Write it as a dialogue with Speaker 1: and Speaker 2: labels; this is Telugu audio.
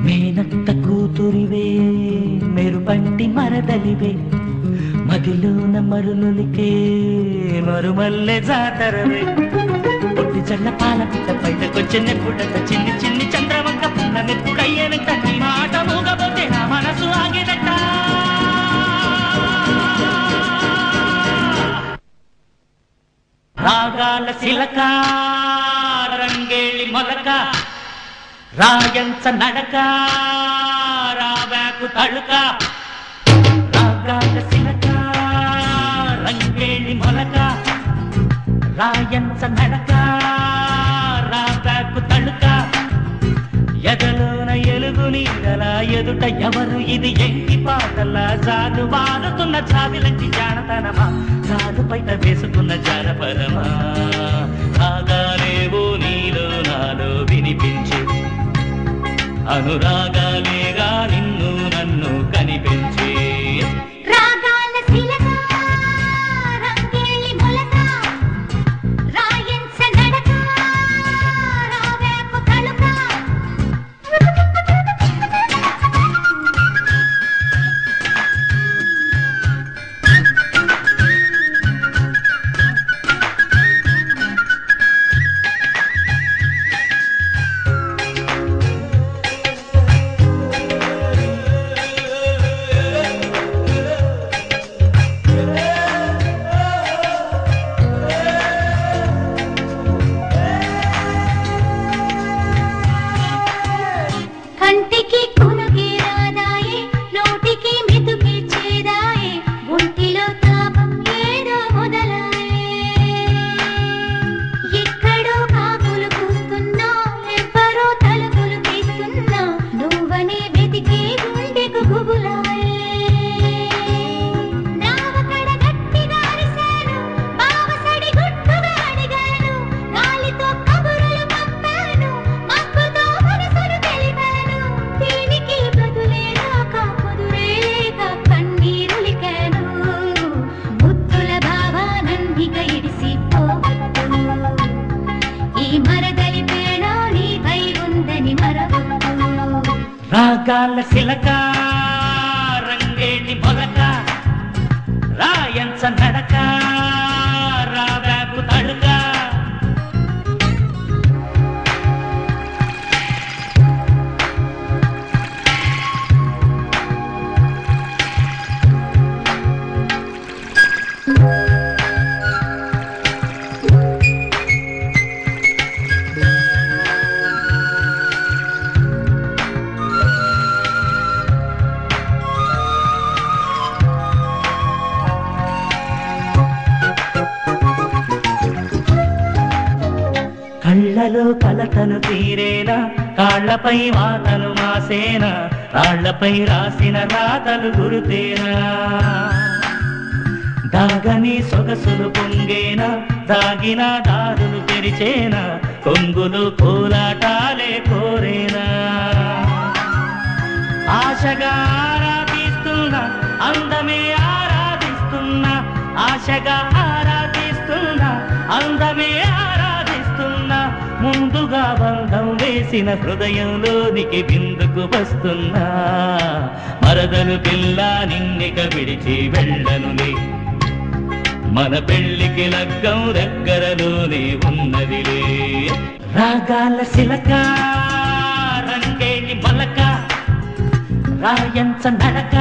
Speaker 1: మేనత్త కూతురివే మెరుపంటి మరదలివే మదిలోన మరులులికే మరుమల్లె జాతరవే పొట్టి చల్ల పాల పిట్ట బయటకొచ్చినప్పుడంత చిన్ని చిన్ని చంద్రవంక పున్నమెప్పుడయ్యేనంట నీ మాట మూగబోతే నా మనసు ఆగేదట రాగాల శిలక రంగేళి మొలక రాయంచ నడక రావాకు తళుక రాగాల శిలక రంగేళి మొలక రాయంచ నడక రావాకు తళుక ఎదలోన ఎలుగు నీడలా ఎదుట ఎవరు ఇది ఎంకి పాటలా జాలు వారుతున్న జాబిలంటి జానతనమా జాలు బయట వేసుకున్న జానపదమా రాగాలేవో నీలో నాలో వినిపించు అనురాగాలేగా నిన్ను నన్ను కనిపించే రాగాల శిలక రంగేణి మొలక రాయంచ నడక రావాకు తళుక కళ్ళలో కలతను తీరేనా కాళ్లపై వాతను మాసేనా రాళ్లపై రాసిన రాతలు గురుతేనా దాగని సొగసులు పొంగేనా దాగిన దారులు తెరిచేనా కొంగులు కోలాటాలే కోరేనా ఆశగా ఆరాధిస్తున్నా అందమే ఆరాధిస్తున్నా ఆశగా ఆరాధిస్తున్నా అందమే ముందుగా బంధం వేసిన హృదయంలోనికి బిందుకు వస్తున్నా మరదలు పిల్ల నిన్నిక విడిచి వెళ్ళనులే మన పెళ్లికి లగ్గం దగ్గరలోనే ఉన్నదిలే రాగాల శిలక రంగేణి మొలక రాయంచ నడక